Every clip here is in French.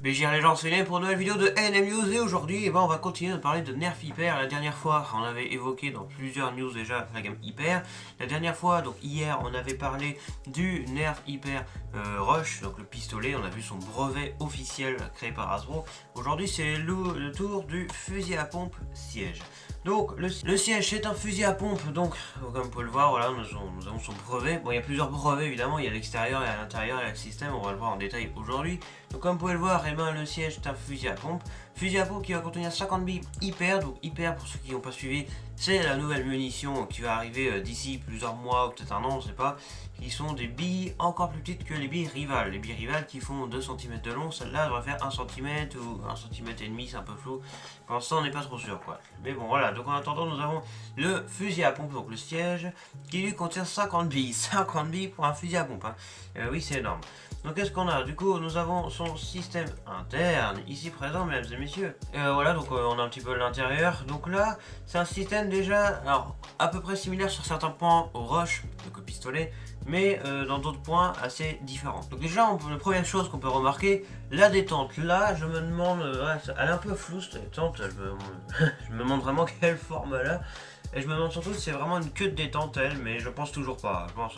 BGR les gens, c'est Léon pour une nouvelle vidéo de NM News et aujourd'hui on va continuer de parler de Nerf Hyper. La dernière fois on avait évoqué dans plusieurs news déjà la gamme Hyper. La dernière fois, donc hier, on avait parlé du Nerf Hyper Rush, donc le pistolet, on a vu son brevet officiel créé par Hasbro. Aujourd'hui c'est le tour du fusil à pompe siège. Donc le siège c'est un fusil à pompe, donc comme vous pouvez le voir, voilà, nous avons son brevet. Bon, il y a plusieurs brevets évidemment, il y a à l'extérieur et à l'intérieur, il y a le système, on va le voir en détail aujourd'hui. Donc comme vous pouvez le voir, eh ben, le siège est un fusil à pompe. Fusil à pompe qui va contenir 50 billes hyper. Donc hyper, pour ceux qui n'ont pas suivi, c'est la nouvelle munition qui va arriver d'ici plusieurs mois ou peut-être un an, on ne sait pas. Qui sont des billes encore plus petites que les billes rivales. Les billes rivales qui font 2 cm de long, celle-là devrait faire 1 cm ou 1 cm et demi, c'est un peu flou. Pour l'instant on n'est pas trop sûr quoi. Mais bon voilà, donc en attendant nous avons le fusil à pompe, donc le siège, qui lui contient 50 billes. 50 billes pour un fusil à pompe, hein. Oui, c'est énorme. Donc qu'est-ce qu'on a? Du coup nous avons son système interne ici présent, mesdames et messieurs. Voilà, donc on a un petit peu l'intérieur. Donc là c'est un système déjà, alors à peu près similaire sur certains points au Rush, donc au pistolet, mais dans d'autres points assez différents. Donc déjà la première chose qu'on peut remarquer, la détente. Là je me demande, elle est un peu floue cette détente, je me demande vraiment quelle forme elle a. Et je me demande surtout si c'est vraiment une queue de détente elle, mais je pense toujours pas. Je pense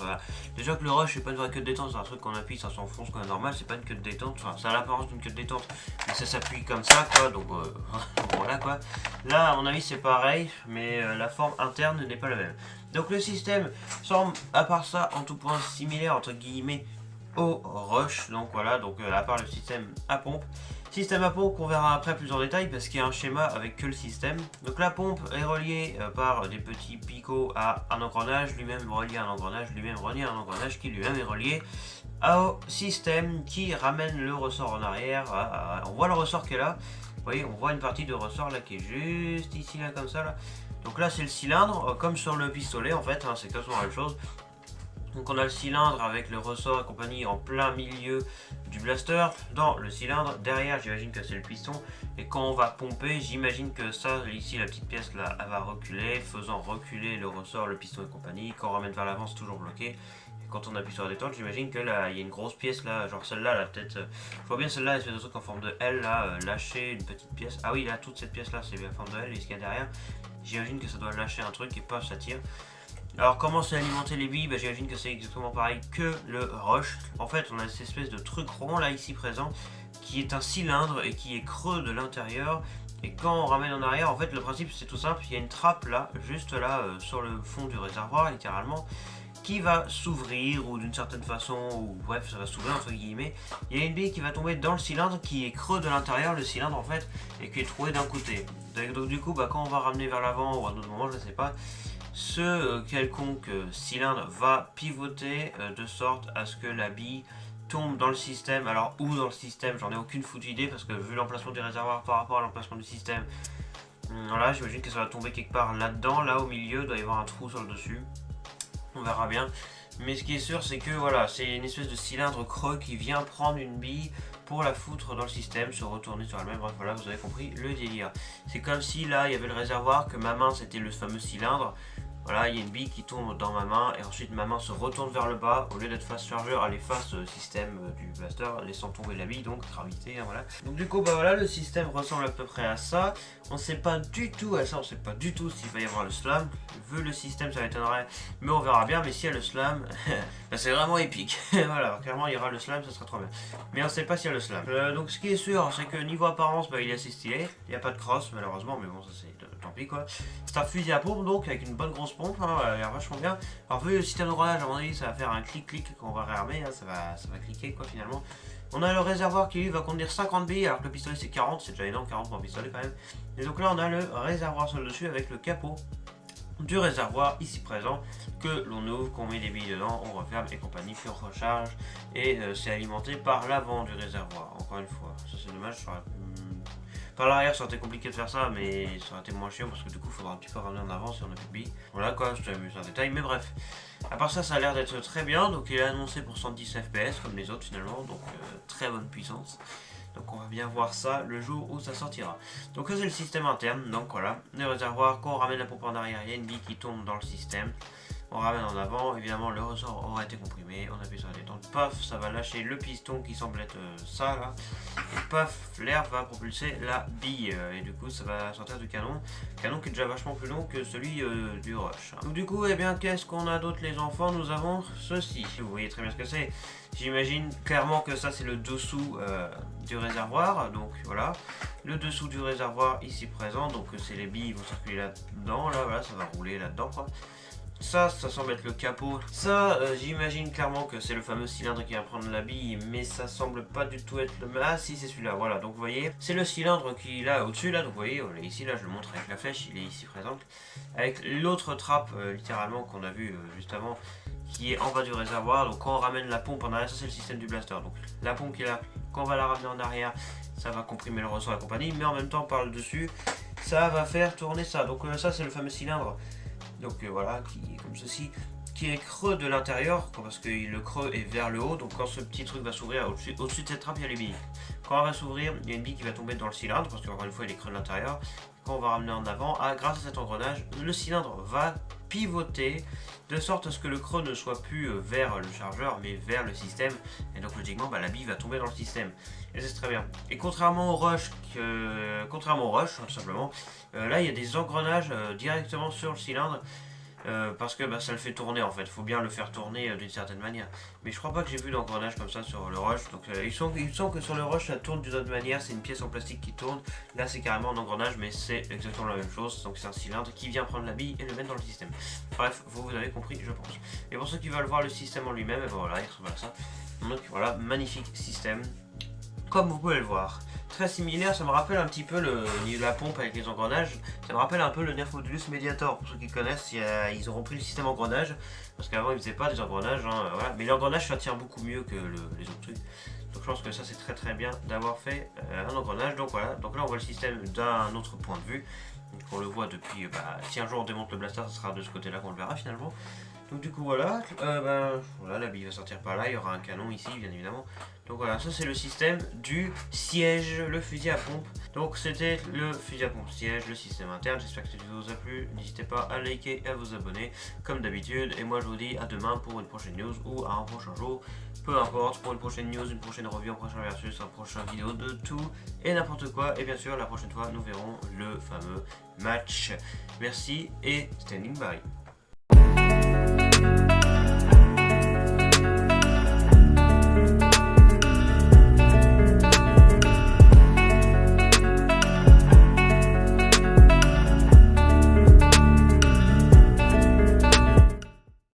déjà que le rush c'est pas une vraie queue de détente, c'est un truc qu'on appuie, ça s'enfonce comme normal, c'est pas une queue de détente, enfin ça a l'apparence d'une queue de détente, mais ça s'appuie comme ça quoi, donc voilà quoi. Là à mon avis c'est pareil, mais la forme interne n'est pas la même. Donc le système semble à part ça en tout point similaire entre guillemets au rush, donc voilà, donc à part le système à pompe. Système à pompe qu'on verra après plus en détail parce qu'il y a un schéma avec que le système. Donc la pompe est reliée par des petits picots à un engrenage, lui-même relié à un engrenage, lui-même relié à un engrenage qui lui-même est relié au système qui ramène le ressort en arrière. On voit le ressort qui est là. Vous voyez, on voit une partie de ressort là qui est juste ici là comme ça là. Donc là c'est le cylindre, comme sur le pistolet en fait, hein, c'est quasiment la même chose. Donc on a le cylindre avec le ressort et compagnie en plein milieu du blaster. Dans le cylindre, derrière j'imagine que c'est le piston. Et quand on va pomper, j'imagine que ça, ici la petite pièce là, elle va reculer, faisant reculer le ressort, le piston et compagnie. Quand on ramène vers l'avant, c'est toujours bloqué. Et quand on appuie sur la détente, j'imagine que là, il y a une grosse pièce là, genre celle-là, la tête. Je vois bien celle-là, elle fait des trucs en forme de L là, lâcher une petite pièce. Ah oui, là, toute cette pièce là, c'est bien en forme de L. Et ce qu'il y a derrière, j'imagine que ça doit lâcher un truc et pas ça tire. Alors comment c'est alimenter les billes? J'imagine que c'est exactement pareil que le rush. En fait on a cette espèce de truc rond là ici présent qui est un cylindre et qui est creux de l'intérieur. Et quand on ramène en arrière, en fait le principe c'est tout simple, il y a une trappe là, juste là sur le fond du réservoir littéralement, qui va s'ouvrir ou d'une certaine façon, ou bref ça va s'ouvrir entre guillemets. Il y a une bille qui va tomber dans le cylindre qui est creux de l'intérieur, le cylindre en fait, et qui est trouvé d'un côté. Donc du coup quand on va ramener vers l'avant ou à un autre moment, je ne sais pas, ce quelconque cylindre va pivoter de sorte à ce que la bille tombe dans le système. Alors où dans le système, j'en ai aucune foutue idée parce que vu l'emplacement du réservoir par rapport à l'emplacement du système, voilà, j'imagine que ça va tomber quelque part là-dedans, là au milieu, il doit y avoir un trou sur le dessus. On verra bien. Mais ce qui est sûr, c'est que voilà, c'est une espèce de cylindre creux qui vient prendre une bille pour la foutre dans le système, se retourner sur elle-même. Bref, voilà, vous avez compris le délire. C'est comme si là, il y avait le réservoir, que ma main, c'était le fameux cylindre. Voilà, il y a une bille qui tombe dans ma main et ensuite ma main se retourne vers le bas. Au lieu d'être face chargeur, elle est face système du blaster, laissant tomber la bille, donc gravité, hein, voilà. Donc du coup, voilà, le système ressemble à peu près à ça. On sait pas du tout, à ça on sait pas du tout s'il va y avoir le slam. Vu le système, ça m'étonnerait, mais on verra bien. Mais s'il y a le slam, c'est vraiment épique. Voilà, clairement il y aura le slam, ça sera trop bien. Mais on sait pas s'il y a le slam. Donc ce qui est sûr, c'est que niveau apparence, il est assez stylé. Il n'y a pas de cross malheureusement, mais bon, ça c'est tant pis quoi. C'est un fusil à pompe donc avec une bonne grosse pompe, hein, elle a l'air vachement bien. Alors vu le système de grenage, à mon avis ça va faire un clic-clic quand on va réarmer, hein, ça va cliquer quoi finalement. On a le réservoir qui lui va contenir 50 billes alors que le pistolet c'est 40, c'est déjà énorme 40 pour un pistolet quand même. Et donc là on a le réservoir sur le dessus avec le capot du réservoir ici présent que l'on ouvre, qu'on met des billes dedans, on referme et compagnie, puis on recharge et c'est alimenté par l'avant du réservoir, encore une fois. Ça c'est dommage, par l'arrière ça aurait été compliqué de faire ça, mais ça aurait été moins chiant parce que du coup il faudra un petit peu ramener en avant si on a plus de billes. Voilà quoi, je t'ai mis un détail, mais bref. À part ça, ça a l'air d'être très bien, donc il est annoncé pour 110 fps comme les autres finalement, donc très bonne puissance. Donc on va bien voir ça le jour où ça sortira. Donc ça c'est le système interne, donc voilà, le réservoir, quand on ramène la pompe en arrière, il y a une bille qui tombe dans le système. On ramène en avant, évidemment le ressort aura été comprimé, on appuie sur la détente, paf, ça va lâcher le piston qui semble être ça là, et paf, l'air va propulser la bille, et du coup ça va sortir du canon qui est déjà vachement plus long que celui du Rush. Donc du coup, eh bien, qu'est-ce qu'on a d'autre les enfants? Nous avons ceci, vous voyez très bien ce que c'est. J'imagine clairement que ça c'est le dessous du réservoir, donc voilà, le dessous du réservoir ici présent, donc c'est les billes vont circuler là-dedans, là voilà, ça va rouler là-dedans quoi. Ça semble être le capot. Ça, j'imagine clairement que c'est le fameux cylindre qui va prendre la bille, mais ça semble pas du tout être le... Ah si, c'est celui-là, voilà. Donc vous voyez, c'est le cylindre qui est là au-dessus, là. Donc vous voyez, on est ici, là, je le montre avec la flèche, il est ici présent. Avec l'autre trappe, littéralement, qu'on a vu juste avant, qui est en bas du réservoir. Donc quand on ramène la pompe en arrière, ça c'est le système du blaster. Donc la pompe qui est là, quand on va la ramener en arrière, ça va comprimer le ressort et compagnie, mais en même temps, par le dessus, ça va faire tourner ça. Donc ça, c'est le fameux cylindre. Donc voilà, qui est comme ceci, qui est creux de l'intérieur, parce que le creux est vers le haut, donc quand ce petit truc va s'ouvrir, au-dessus de cette trappe, il y a les billes. Quand elle va s'ouvrir, il y a une bille qui va tomber dans le cylindre, parce qu'encore une fois, il est creux de l'intérieur. Quand on va ramener en avant, grâce à cet engrenage, le cylindre va pivoter, de sorte à ce que le creux ne soit plus vers le chargeur, mais vers le système. Et donc logiquement, la bille va tomber dans le système. Et c'est très bien. Et contrairement au Rush, tout simplement, là il y a des engrenages directement sur le cylindre. Parce que ça le fait tourner en fait, il faut bien le faire tourner d'une certaine manière. Mais je crois pas que j'ai vu d'engrenage comme ça sur le Rush. Donc il semble que sur le Rush ça tourne d'une autre manière, c'est une pièce en plastique qui tourne. Là c'est carrément un engrenage, mais c'est exactement la même chose. Donc c'est un cylindre qui vient prendre la bille et le mettre dans le système. Bref, vous avez compris je pense. Et pour ceux qui veulent voir le système en lui-même, et voilà, il ressemble à ça. Donc voilà, magnifique système. Comme vous pouvez le voir. Très similaire, ça me rappelle un petit peu la pompe avec les engrenages, ça me rappelle un peu le Nerf Modulus Mediator, pour ceux qui connaissent, ils ont repris le système engrenage, parce qu'avant ils faisaient pas des engrenages, voilà. Mais l'engrenage ça tient beaucoup mieux que les autres trucs, donc je pense que ça c'est très très bien d'avoir fait un engrenage, donc voilà, donc là on voit le système d'un autre point de vue, donc on le voit depuis, si un jour on démonte le blaster, ça sera de ce côté là qu'on le verra finalement. Donc du coup voilà, voilà, la bille va sortir par là, il y aura un canon ici bien évidemment. Donc voilà, ça c'est le système du siège, le fusil à pompe. Donc c'était le fusil à pompe siège, le système interne. J'espère que cette vidéo vous a plu. N'hésitez pas à liker et à vous abonner comme d'habitude. Et moi je vous dis à demain pour une prochaine news ou à un prochain jour. Peu importe, pour une prochaine news, une prochaine review, un prochain versus, un prochain vidéo de tout et n'importe quoi. Et bien sûr la prochaine fois nous verrons le fameux match. Merci et standing by.